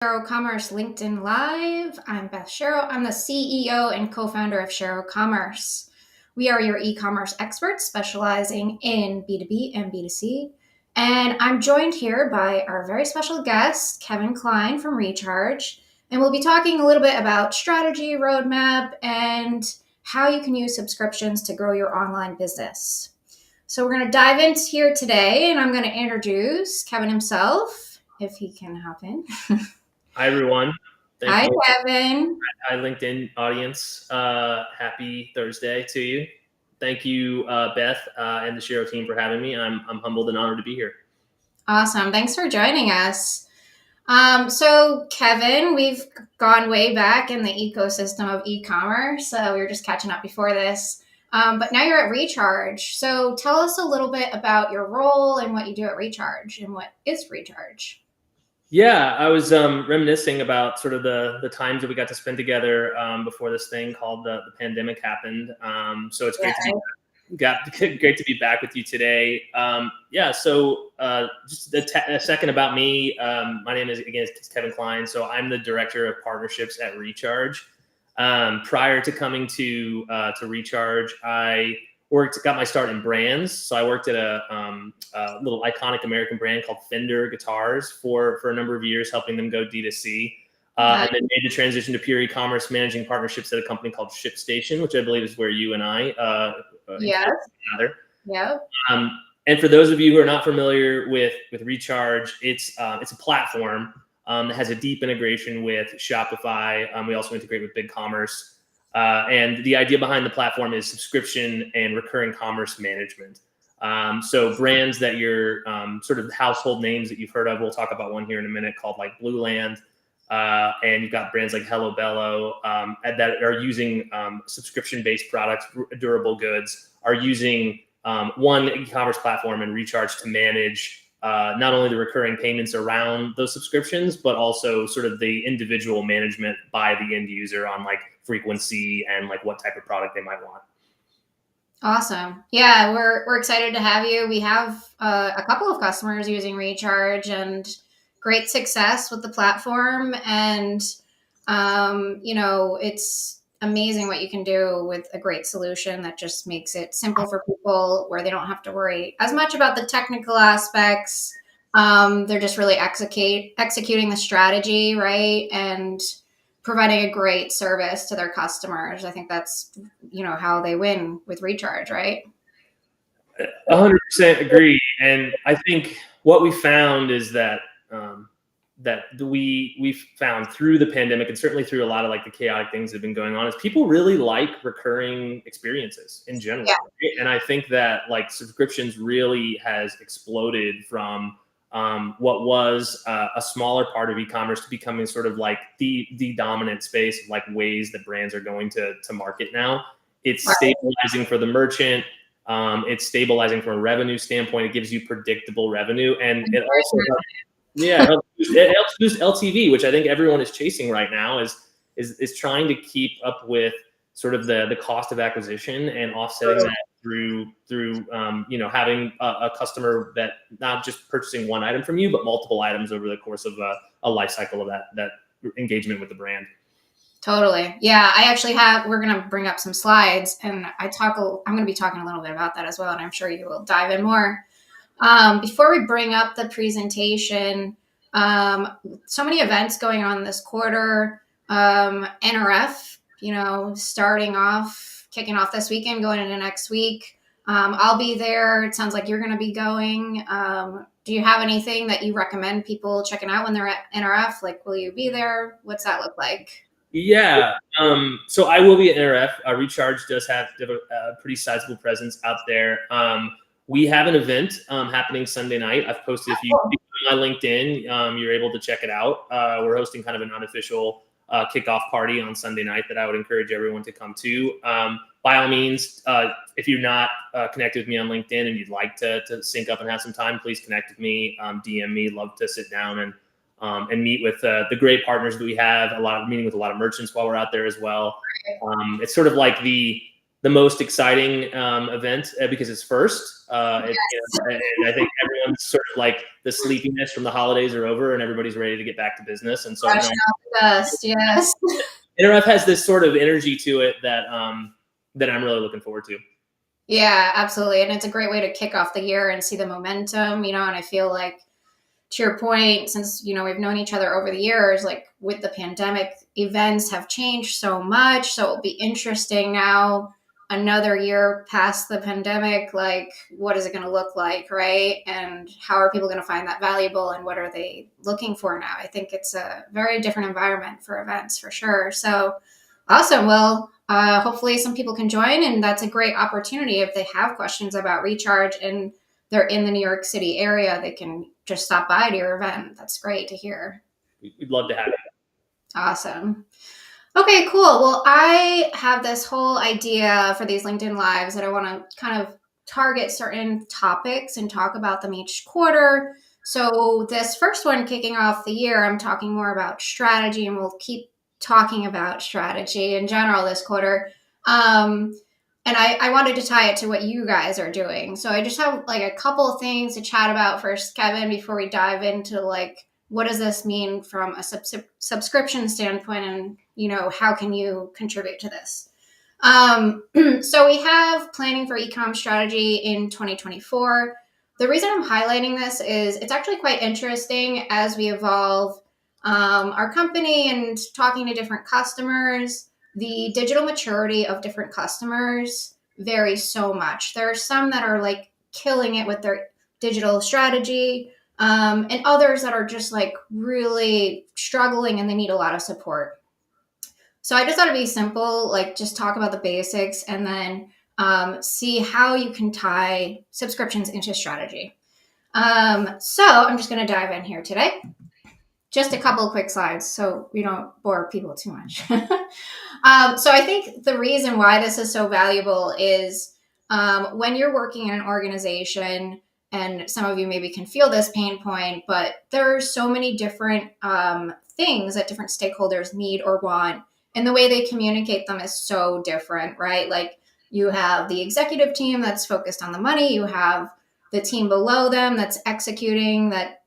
Shero Commerce LinkedIn Live. I'm Beth Shero. I'm the CEO and co-founder of Shero Commerce. We are your e-commerce experts specializing in B2B and B2C. And I'm joined here by our very special guest, Kevin Kline from Recharge. And we'll be talking a little bit about strategy, roadmap, and how you can use subscriptions to grow your online business. So we're going to dive into here today, and I'm going to introduce Kevin himself, if he can hop in. Hi, everyone. Hi, Kevin. Hi, LinkedIn audience. Happy Thursday to you. Thank you, Beth, and the Shero team for having me. I'm humbled and honored to be here. Awesome. Thanks for joining us. So, Kevin, we've gone way back in the ecosystem of e-commerce. We were just catching up before this. But now you're at Recharge. So tell us a little bit about your role and what you do at Recharge and what is Recharge. Yeah, I was reminiscing about sort of the times that we got to spend together before this thing called the pandemic happened. So it's great to be back with you today. So just a second about me. My name is Kevin Kline. So I'm the director of partnerships at Recharge. Prior to coming to Recharge, I got my start in brands. So I worked at a little iconic American brand called Fender guitars for a number of years, helping them go D2C. And then made the transition to pure e-commerce, managing partnerships at a company called ShipStation, which I believe is where you and I together. Yeah. And for those of you who are not familiar with Recharge, it's a platform that has a deep integration with Shopify. We also integrate with BigCommerce. And the idea behind the platform is subscription and recurring commerce management. So brands that you're sort of household names that you've heard of, we'll talk about one here in a minute called like Blueland. And you've got brands like Hello Bello that are using subscription-based products, durable goods, are using one e-commerce platform and Recharge to manage not only the recurring payments around those subscriptions, but also sort of the individual management by the end user on like frequency and like what type of product they might want. Awesome. Yeah, we're excited to have you. We have a couple of customers using Recharge and great success with the platform. And, it's amazing what you can do with a great solution that just makes it simple for people where they don't have to worry as much about the technical aspects. They're just really executing the strategy, right? And providing a great service to their customers. I think that's, how they win with Recharge, right? 100% agree. And I think what we found is that we've found through the pandemic and certainly through a lot of like the chaotic things that have been going on is people really like recurring experiences in general. Yeah. Right? And I think that like subscriptions really has exploded from what was a smaller part of e-commerce to becoming sort of like the dominant space of like ways that brands are going to market now. It's stabilizing for the merchant. It's stabilizing from a revenue standpoint. It gives you predictable revenue, and it also it helps boost LTV, which I think everyone is chasing right now. Is trying to keep up with sort of the cost of acquisition and offsetting that through having a customer that not just purchasing one item from you, but multiple items over the course of a life cycle of that engagement with the brand. Totally. Yeah, we're going to bring up some slides and I'm going to be talking a little bit about that as well. And I'm sure you will dive in more. Before we bring up the presentation, so many events going on this quarter, NRF, kicking off this weekend, going into next week. I'll be there. It sounds like you're going to be going. Do you have anything that you recommend people checking out when they're at NRF? Like, will you be there? What's that look like? Yeah. So I will be at NRF. Recharge does have a pretty sizable presence out there. We have an event happening Sunday night. I've posted, if you go on my LinkedIn, you're able to check it out. We're hosting kind of an unofficial kickoff party on Sunday night that I would encourage everyone to come to. By all means, if you're not connected with me on LinkedIn and you'd like to sync up and have some time, please connect with me, DM me. Love to sit down and meet with the great partners that we have. Meeting with a lot of merchants while we're out there as well. It's sort of like the most exciting event because it's first. And I think everyone everyone's sort of like the sleepiness from the holidays are over and everybody's ready to get back to business. And so, Fresh off the dust, yes. NRF has this sort of energy to it that that I'm really looking forward to. Yeah, absolutely. And it's a great way to kick off the year and see the momentum, and I feel like, to your point, since, we've known each other over the years, like with the pandemic, events have changed so much. So it'll be interesting now, another year past the pandemic, like what is it going to look like, right? And how are people going to find that valuable, and what are they looking for now? I think it's a very different environment for events for sure. So awesome. Well, hopefully some people can join, and that's a great opportunity. If they have questions about Recharge and they're in the New York City area, they can just stop by to your event. That's great to hear. We'd love to have you. Awesome. Okay, cool. Well, I have this whole idea for these LinkedIn Lives that I want to kind of target certain topics and talk about them each quarter. So this first one, kicking off the year, I'm talking more about strategy, and we'll keep talking about strategy in general this quarter. And I wanted to tie it to what you guys are doing. So I just have like a couple of things to chat about first, Kevin, before we dive into like, what does this mean from a subscription standpoint, and how can you contribute to this? So we have planning for e-com strategy in 2024. The reason I'm highlighting this is it's actually quite interesting as we evolve our company and talking to different customers. The digital maturity of different customers varies so much. There are some that are like killing it with their digital strategy, and others that are just like really struggling and they need a lot of support. So I just thought it'd be simple, like just talk about the basics, and then see how you can tie subscriptions into strategy. So I'm just going to dive in here today. Just a couple of quick slides so we don't bore people too much. So I think the reason why this is so valuable is when you're working in an organization, and some of you maybe can feel this pain point, but there's so many different things that different stakeholders need or want, and the way they communicate them is so different, right? Like you have the executive team that's focused on the money, you have the team below them that's executing, that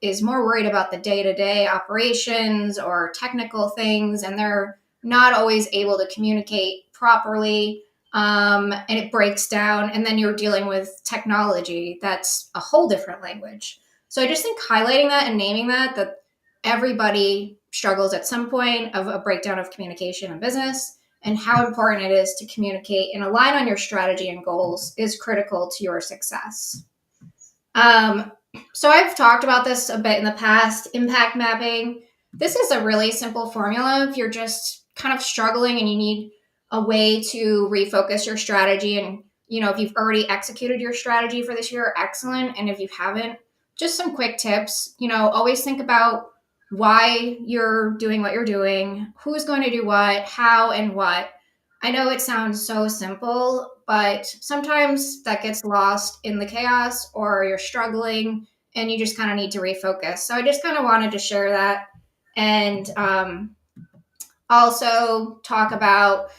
is more worried about the day-to-day operations or technical things, and they're not always able to communicate properly, and it breaks down. And then you're dealing with technology that's a whole different language. So I just think highlighting that and naming that everybody struggles at some point of a breakdown of communication in business, and how important it is to communicate and align on your strategy and goals is critical to your success. So I've talked about this a bit in the past, impact mapping. This is a really simple formula if you're just kind of struggling and you need a way to refocus your strategy. And, if you've already executed your strategy for this year, excellent. And if you haven't, just some quick tips. Always think about why you're doing what you're doing, who's going to do what, how, and what. I know it sounds so simple, but sometimes that gets lost in the chaos, or you're struggling and you just kind of need to refocus. So I just kind of wanted to share that, and also talk about,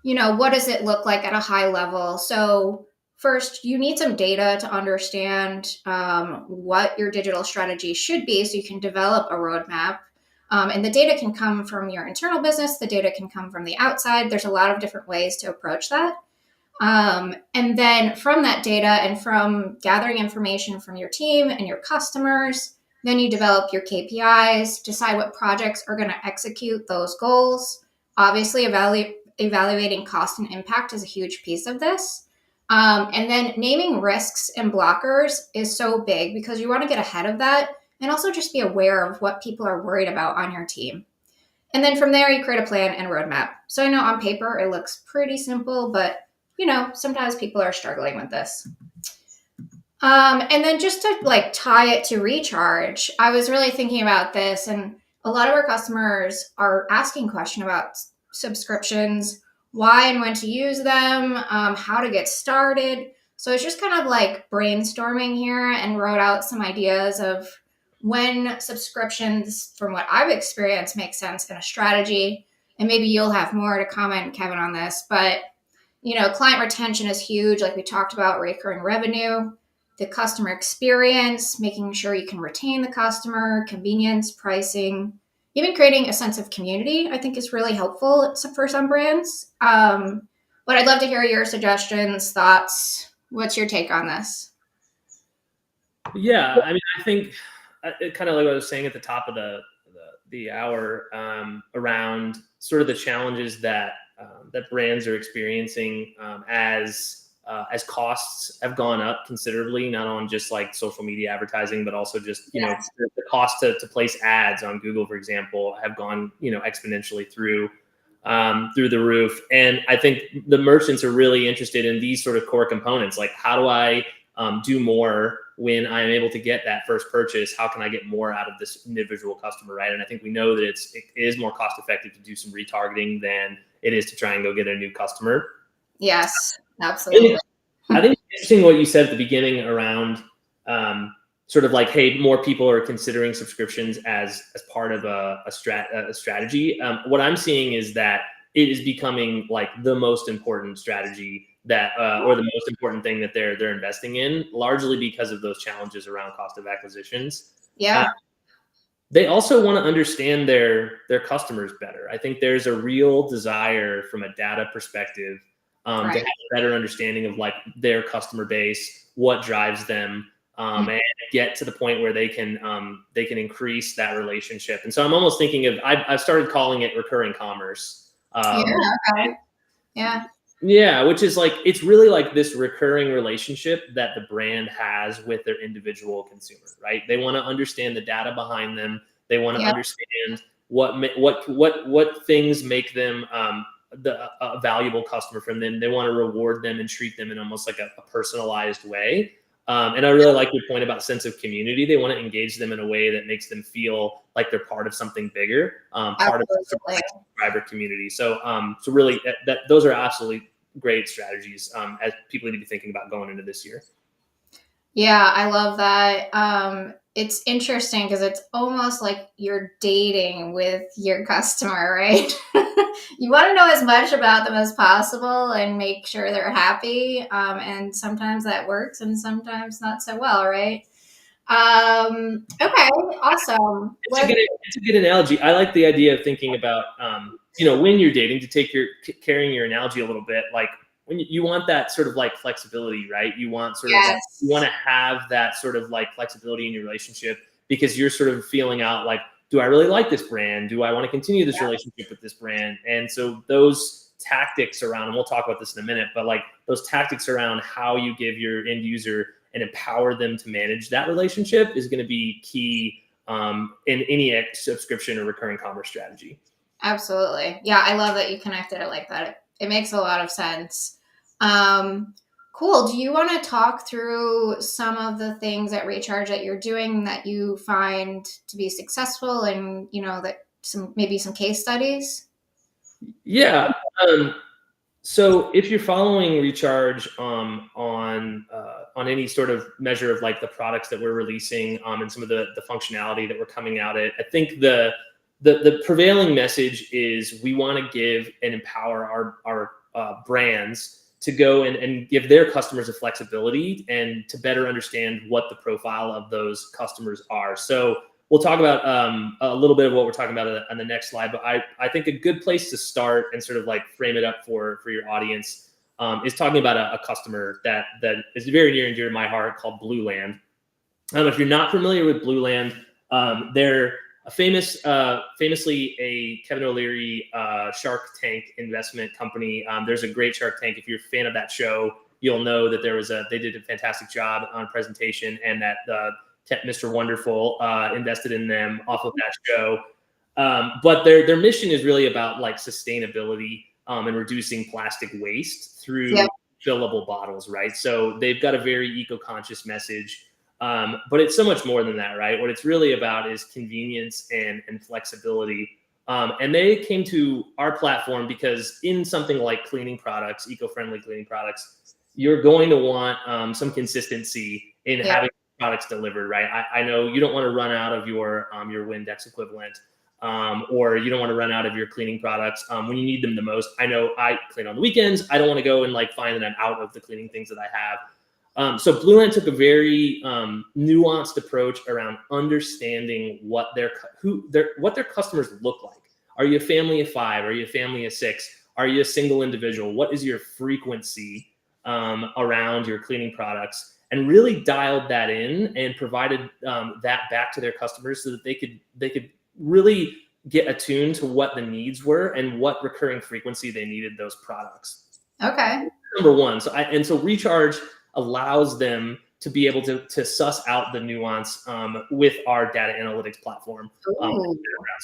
what does it look like at a high level? So first, you need some data to understand what your digital strategy should be so you can develop a roadmap. And the data can come from your internal business. The data can come from the outside. There's a lot of different ways to approach that. And then from that data and from gathering information from your team and your customers, then you develop your KPIs, decide what projects are going to execute those goals. Obviously, evaluating cost and impact is a huge piece of this. And then naming risks and blockers is so big, because you want to get ahead of that, and also just be aware of what people are worried about on your team. And then from there, you create a plan and roadmap. So I know on paper it looks pretty simple, but sometimes people are struggling with this. And then just to tie it to Recharge, I was really thinking about this, and a lot of our customers are asking questions about subscriptions, why and when to use them, how to get started. So it's just kind of like brainstorming here, and wrote out some ideas of when subscriptions, from what I've experienced, make sense in a strategy. And maybe you'll have more to comment, Kevin, on this, but client retention is huge. Like we talked about, recurring revenue. the customer experience, making sure you can retain the customer, convenience, pricing, even creating a sense of community, I think is really helpful for some brands. But I'd love to hear your suggestions, thoughts. What's your take on this? Yeah, I mean, I think kind of like what I was saying at the top of the hour, around sort of the challenges that that brands are experiencing, as costs have gone up considerably, not on just like social media advertising, but also just Yes. the cost to place ads on Google, for example, have gone exponentially through the roof. And I think the merchants are really interested in these sort of core components, like how do I do more when I'm able to get that first purchase? How can I get more out of this individual customer, right? And I think we know that it is more cost effective to do some retargeting than it is to try and go get a new customer. Yes, I think, absolutely. I think it's interesting what you said at the beginning around sort of like, hey, more people are considering subscriptions as part of a strategy. What I'm seeing is that it is becoming like the most important strategy that or the most important thing that they're investing in, largely because of those challenges around cost of acquisitions. Uh, Yeah. they also want to understand their customers better. I think there's a real desire from a data perspective to Right. have a better understanding of like their customer base, what drives them, and get to the point where they can increase that relationship. And so I'm almost thinking of I've started calling it recurring commerce. Yeah. Okay. Yeah. Yeah, which is like it's really like this recurring relationship that the brand has with their individual consumer, right? They want to understand the data behind them. They want to Yeah. understand what things make them a valuable customer from them. They want to reward them and treat them in almost like a personalized way. And I really like your point about sense of community. They want to engage them in a way that makes them feel like they're part of something bigger, part of a Absolutely. subscriber community. So really, that those are absolutely great strategies as people need to be thinking about going into this year. Yeah, I love that. It's interesting because it's almost like you're dating with your customer, right? You want to know as much about them as possible and make sure they're happy. And sometimes that works and sometimes not so well, right? Okay, awesome. It's a good analogy. I like the idea of thinking about when you're dating, to take your carrying your analogy a little bit, like when you want that sort of like flexibility, right? You want sort of like you want Yes. to have that sort of like flexibility in your relationship because you're sort of feeling out like, do I really like this brand? Do I want to continue this relationship with this brand? And so those tactics around, and we'll talk about this in a minute, but like those tactics around how you give your end user and empower them to manage that relationship is going to be key in any subscription or recurring commerce strategy. Absolutely. Yeah, I love that you connected it like that. It makes a lot of sense. Um, cool. Do you want to talk through some of the things at Recharge that you're doing that you find to be successful and, that maybe some case studies? Yeah. So if you're following Recharge on any sort of measure of like the products that we're releasing and some of the functionality that we're coming out at, I think the prevailing message is we want to give and empower our brands to go and give their customers a flexibility and to better understand what the profile of those customers are. So we'll talk about a little bit of what we're talking about on the next slide, but I think a good place to start and sort of like frame it up for your audience is talking about a customer that is very near and dear to my heart called Blue Land. If you're not familiar with Blue Land, they're a famously a Kevin O'Leary Shark Tank investment company. There's a great Shark Tank. If you're a fan of that show, you'll know that they did a fantastic job on presentation, and that Mr. Wonderful invested in them off of that show. But their mission is really about like sustainability and reducing plastic waste through Yep. fillable bottles, right? So they've got a very eco-conscious message. But it's so much more than that, right? What it's really about is convenience and flexibility. And they came to our platform because in something like cleaning products, eco-friendly cleaning products, you're going to want some consistency in Yep. having products delivered, right? I know you don't want to run out of your Windex equivalent, or you don't want to run out of your cleaning products when you need them the most. I know I clean on the weekends. I don't want to go and like find that I'm out of the cleaning things that I have. So Blueland took a very nuanced approach around understanding what their customers look like. Are you a family of 5? Are you a family of 6? Are you a single individual? What is your frequency around your cleaning products? And really dialed that in and provided that back to their customers so that they could really get attuned to what the needs were and what recurring frequency they needed those products. Okay. Number one. So Recharge allows them to be able to suss out the nuance with our data analytics platform. So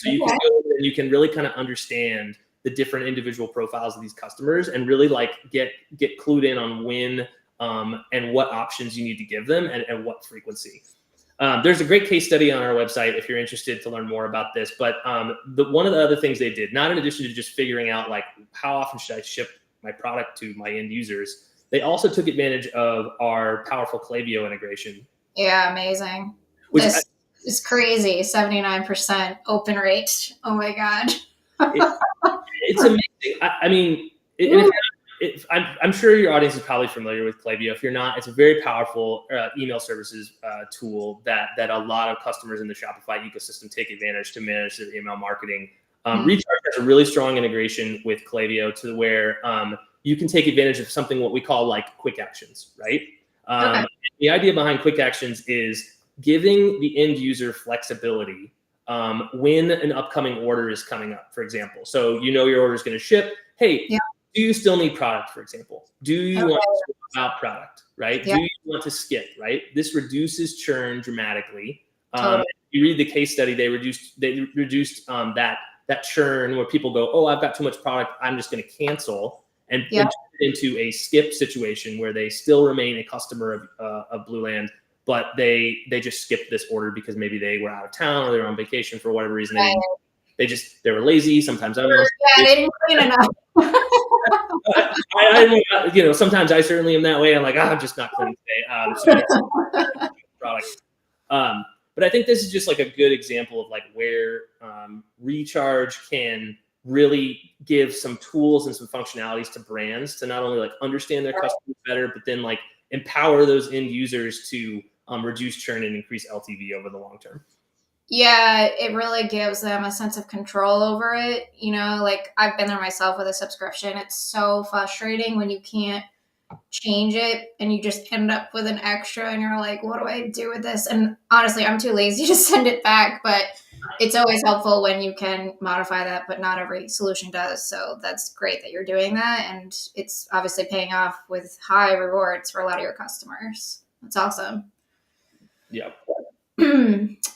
you can go and you can really kind of understand the different individual profiles of these customers and really like get clued in on when and what options you need to give them and what frequency. There's a great case study on our website if you're interested to learn more about this. But one of the other things they did, not in addition to just figuring out like how often should I ship my product to my end users, they also took advantage of our powerful Klaviyo integration. Yeah, amazing. This is crazy. 79% open rate. Oh my God. It's amazing. I mean, I'm sure your audience is probably familiar with Klaviyo. If you're not, it's a very powerful email services tool that a lot of customers in the Shopify ecosystem take advantage to manage their email marketing. Recharge has a really strong integration with Klaviyo to where you can take advantage of something what we call like quick actions, right? The idea behind quick actions is giving the end user flexibility when an upcoming order is coming up, for example. So you know your order is going to ship. Hey, do you still need product, for example? Do you want to swap out product, right? Do you want to skip, right? This reduces churn dramatically. You read the case study, they reduced that churn where people go, oh, I've got too much product, I'm just going to cancel, and turn it into a skip situation where they still remain a customer of Blueland, but they just skipped this order because maybe they were out of town or they were on vacation for whatever reason. They were lazy. Sometimes I was. They didn't clean enough. Sometimes I certainly am that way. I'm like, I'm just not cleaning today. Product. But I think this is just like a good example of like where Recharge can really give some tools and some functionalities to brands to not only like understand their customers better, but then like empower those end users to reduce churn and increase LTV over the long term. Yeah, it really gives them a sense of control over it. Like I've been there myself with a subscription. It's so frustrating when you can't change it and you just end up with an extra and you're like, what do I do with this? And honestly, I'm too lazy to send it back, but it's always helpful when you can modify that, but not every solution does. So that's great that you're doing that. And it's obviously paying off with high rewards for a lot of your customers. That's awesome. Yeah.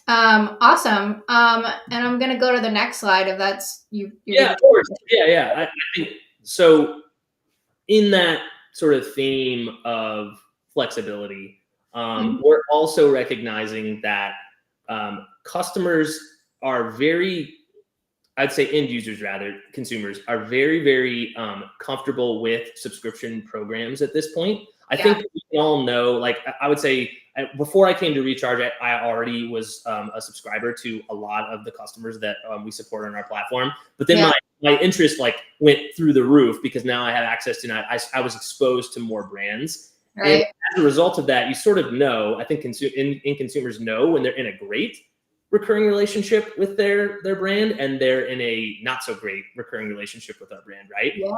Awesome. And I'm going to go to the next slide if that's you. Yeah, of course. Yeah. I think so. In that sort of theme of flexibility, we're also recognizing that customers are I'd say end users rather, consumers are very, very comfortable with subscription programs at this point. I think we can all know, like I would say before I came to Recharge, I already was a subscriber to a lot of the customers that we support on our platform. But then my interest like went through the roof because now I had access to, I was exposed to more brands. Right. And as a result of that, you sort of know, I think consumers know when they're in a great recurring relationship with their brand and they're in a not so great recurring relationship with our brand, right? Yeah.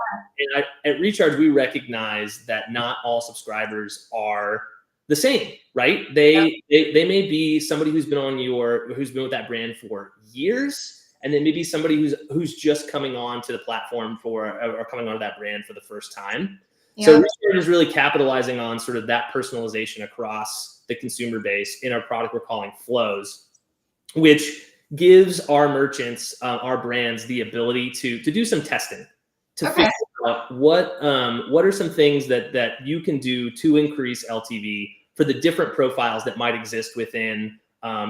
And at Recharge, we recognize that not all subscribers are the same, right? They may be somebody who's been with that brand for years, and then maybe somebody who's just coming on to the platform or coming onto that brand for the first time. Yeah. So Recharge is really capitalizing on sort of that personalization across the consumer base in our product we're calling Flows, which gives our merchants, our brands, the ability to do some testing, to figure out what are some things that you can do to increase LTV for the different profiles that might exist within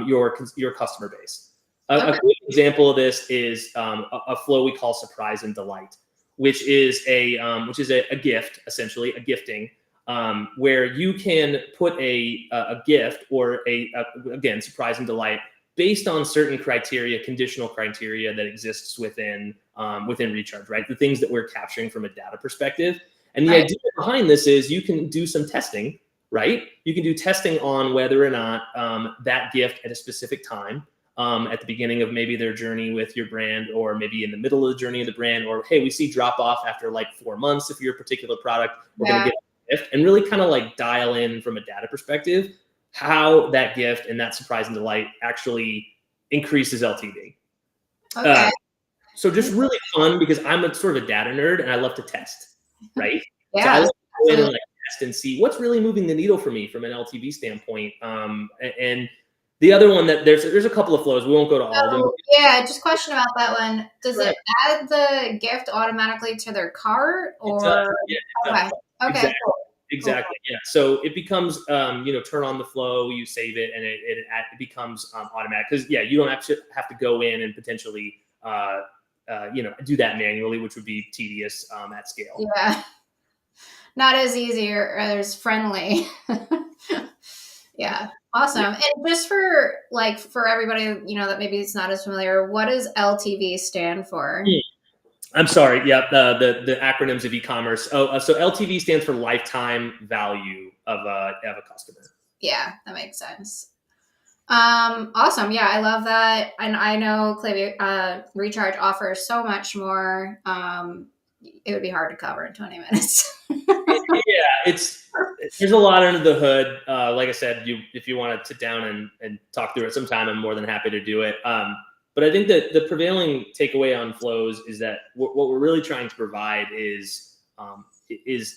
your customer base. A quick example of this is a flow we call Surprise and Delight, which is a gift, essentially a gifting, where you can put a gift or again, Surprise and Delight, based on certain conditional criteria that exists within Recharge, right? The things that we're capturing from a data perspective. And the idea behind this is you can do some testing, right? You can do testing on whether or not that gift at a specific time, at the beginning of maybe their journey with your brand, or maybe in the middle of the journey of the brand, or hey, we see drop off after like 4 months if you're a particular product, we're going to get a gift, and really kind of like dial in from a data perspective how that gift and that surprise and delight actually increases LTV. Okay. So just really fun, because I'm a sort of a data nerd and I love to test, right? So I Yeah. love to go in and like test and see what's really moving the needle for me from an LTV standpoint. And the other one that there's a couple of flows. We won't go to all of them. Yeah, just question about that one. Does it add the gift automatically to their cart, or? It does. Yeah, it does. Okay. Exactly. Cool. Exactly. Yeah. So it becomes, turn on the flow, you save it, and it becomes automatic. Because you don't have to go in and potentially, do that manually, which would be tedious at scale. Yeah. Not as easy or as friendly. Yeah. Awesome. And just for everybody, that maybe it's not as familiar, what does LTV stand for? I'm sorry. Yeah, the acronyms of e-commerce. So LTV stands for lifetime value of a customer. Yeah, that makes sense. Awesome. Yeah, I love that. And I know Klaviyo Recharge offers so much more. It would be hard to cover in 20 minutes. There's a lot under the hood. Like I said, if you want to sit down and talk through it sometime, I'm more than happy to do it. But I think that the prevailing takeaway on flows is that what we're really trying to provide is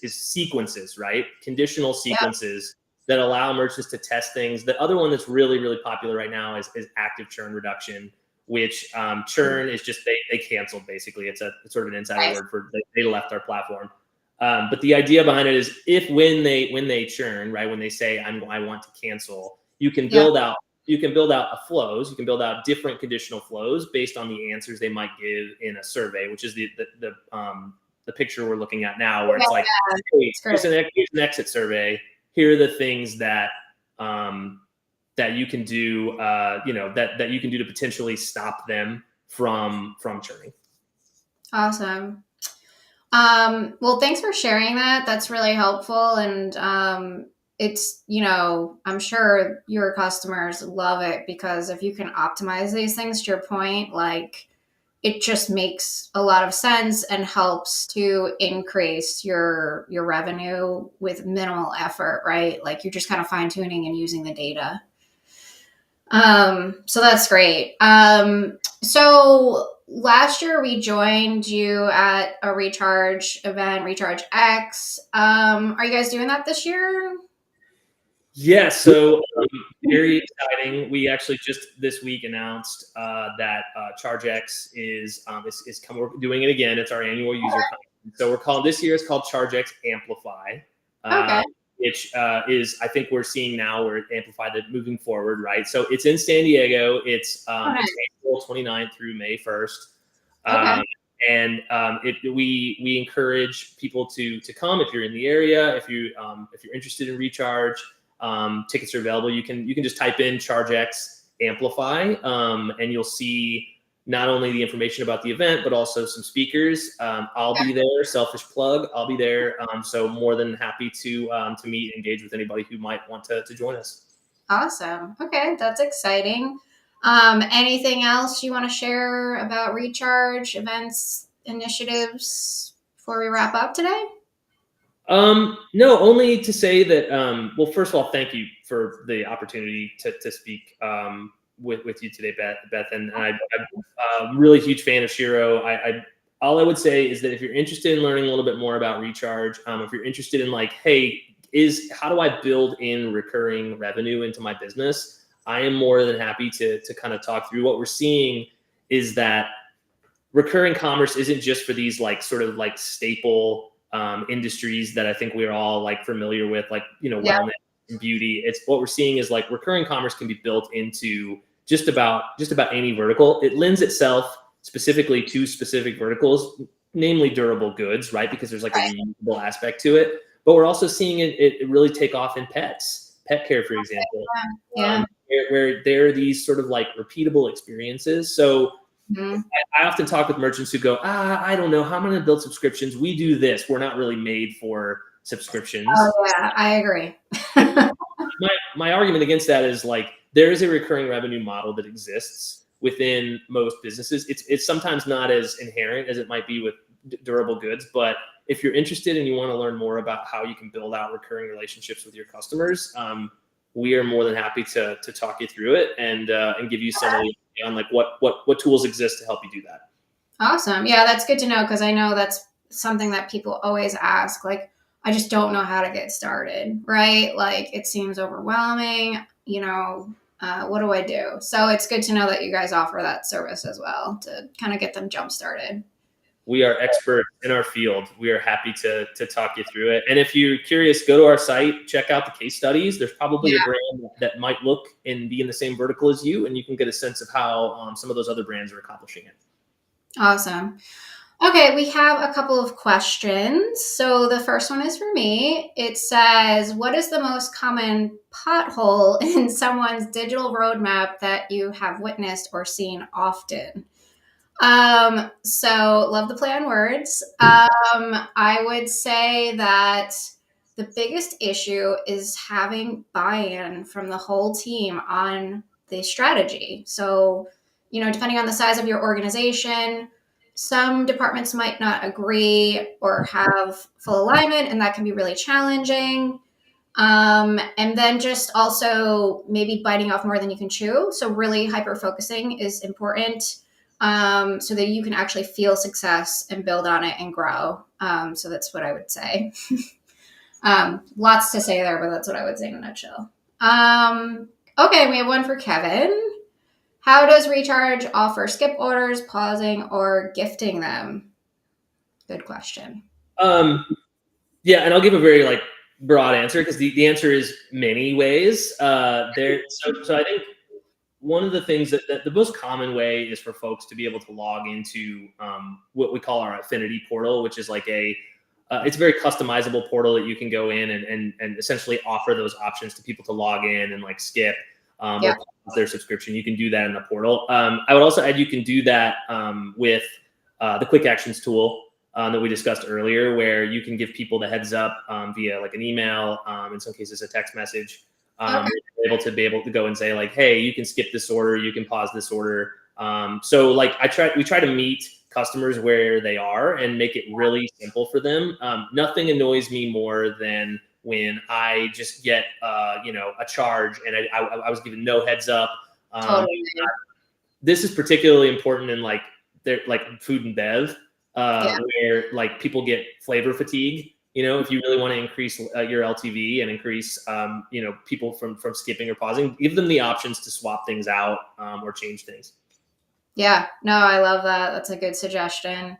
sequences, right? Conditional sequences that allow merchants to test things. The other one that's really, really popular right now is active churn reduction, which churn is just they canceled, basically. It's sort of an insider word for they left our platform. But the idea behind it is when they churn, right, when they say I want to cancel, you can build out flows. You can build out different conditional flows based on the answers they might give in a survey, which is the picture we're looking at now, where it's like, hey, here's an exit survey. Here are the things that you can do, that you can do to potentially stop them from churning. Awesome. Well, thanks for sharing that. That's really helpful. And it's, I'm sure your customers love it, because if you can optimize these things, to your point, like, it just makes a lot of sense and helps to increase your revenue with minimal effort, right? Like, you're just kind of fine tuning and using the data. So that's great. So last year we joined you at a Recharge event, Recharge X. Are you guys doing that this year? Yeah, so very exciting. We actually just this week announced that ChargeX is coming. We're doing it again. It's our annual user conference. So this year is called ChargeX Amplify, which is, I think we're seeing now we're amplified it moving forward, right? So it's in San Diego. It's April 29th through May 1st. And we encourage people to come if you're in the area. If you're interested in Recharge. Tickets are available. You can just type in ChargeX Amplify, and you'll see not only the information about the event, but also some speakers. I'll be there. Selfish plug. I'll be there. So more than happy to meet and engage with anybody who might want to join us. Awesome. Okay, that's exciting. Anything else you want to share about Recharge events, initiatives before we wrap up today? No, only to say that, well, first of all, thank you for the opportunity to speak with you today, Beth. And I'm a really huge fan of Shero. All I would say is that if you're interested in learning a little bit more about Recharge, if you're interested in like, hey, how do I build in recurring revenue into my business? I am more than happy to kind of talk through. What we're seeing is that recurring commerce isn't just for these like sort of like staple industries that I think we're all like familiar with, like, wellness and beauty. It's what we're seeing is like recurring commerce can be built into just about any vertical. It lends itself specifically to specific verticals, namely durable goods, right? Because there's like a reusable aspect to it. But we're also seeing it really take off in pet care, for example, where there are these sort of like repeatable experiences. So I often talk with merchants who go, I don't know how I'm going to build subscriptions. We do this. We're not really made for subscriptions. Oh yeah, I agree. My argument against that is like there is a recurring revenue model that exists within most businesses. It's sometimes not as inherent as it might be with durable goods, but if you're interested and you want to learn more about how you can build out recurring relationships with your customers, we are more than happy to talk you through it and give you some of the on like what tools exist to help you do that. Awesome. Yeah, that's good to know because I know that's something that people always ask. Like, I just don't know how to get started, right? Like, it seems overwhelming. What do I do? So it's good to know that you guys offer that service as well to kind of get them jump started. We are experts in our field. We are happy to talk you through it. And if you're curious, go to our site, check out the case studies. There's probably a brand that might look and be in the same vertical as you, and you can get a sense of how some of those other brands are accomplishing it. Awesome. Okay, we have a couple of questions. So the first one is for me. It says, what is the most common pothole in someone's digital roadmap that you have witnessed or seen often? So love the play on words. I would say that the biggest issue is having buy-in from the whole team on the strategy. So, depending on the size of your organization, some departments might not agree or have full alignment, and that can be really challenging. And then just also maybe biting off more than you can chew. So really hyper focusing is important so that you can actually feel success and build on it and grow. So that's what I would say. Lots to say there, but that's what I would say in a nutshell. Okay, we have one for Kevin. How does Recharge offer skip orders, pausing, or gifting them? Good question. Yeah, and I'll give a very like broad answer because the answer is many ways. So I think one of the things that the most common way is for folks to be able to log into what we call our affinity portal, which is like it's a very customizable portal that you can go in and essentially offer those options to people to log in and like skip or pause their subscription. You can do that in the portal. I would also add you can do that with the quick actions tool that we discussed earlier, where you can give people the heads up via like an email, in some cases a text message. Able to go and say like, hey, you can skip this order, you can pause this order. So like we try to meet customers where they are and make it really simple for them. Nothing annoys me more than when I just get a charge and I was given no heads up. Totally. This is particularly important in like food and bev, where like people get flavor fatigue. If you really want to increase your LTV and increase, people from skipping or pausing, give them the options to swap things out or change things. Yeah, no, I love that. That's a good suggestion.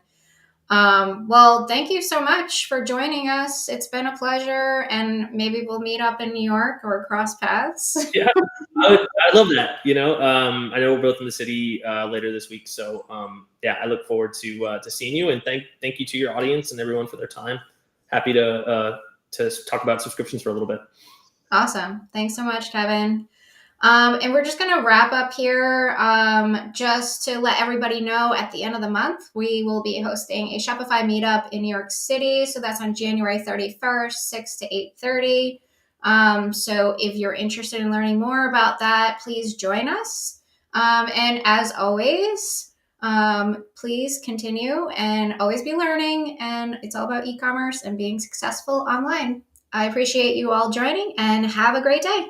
Well, thank you so much for joining us. It's been a pleasure, and maybe we'll meet up in New York or cross paths. Yeah, I love that. I know we're both in the city later this week, so I look forward to seeing you. And thank you to your audience and everyone for their time. Happy to talk about subscriptions for a little bit. Awesome. Thanks so much, Kevin. And we're just going to wrap up here. Just to let everybody know, at the end of the month, we will be hosting a Shopify meetup in New York City. So that's on January 31st, 6 to 8:30. So if you're interested in learning more about that, please join us. And as always, please continue and always be learning. And it's all about e-commerce and being successful online. I appreciate you all joining, and have a great day.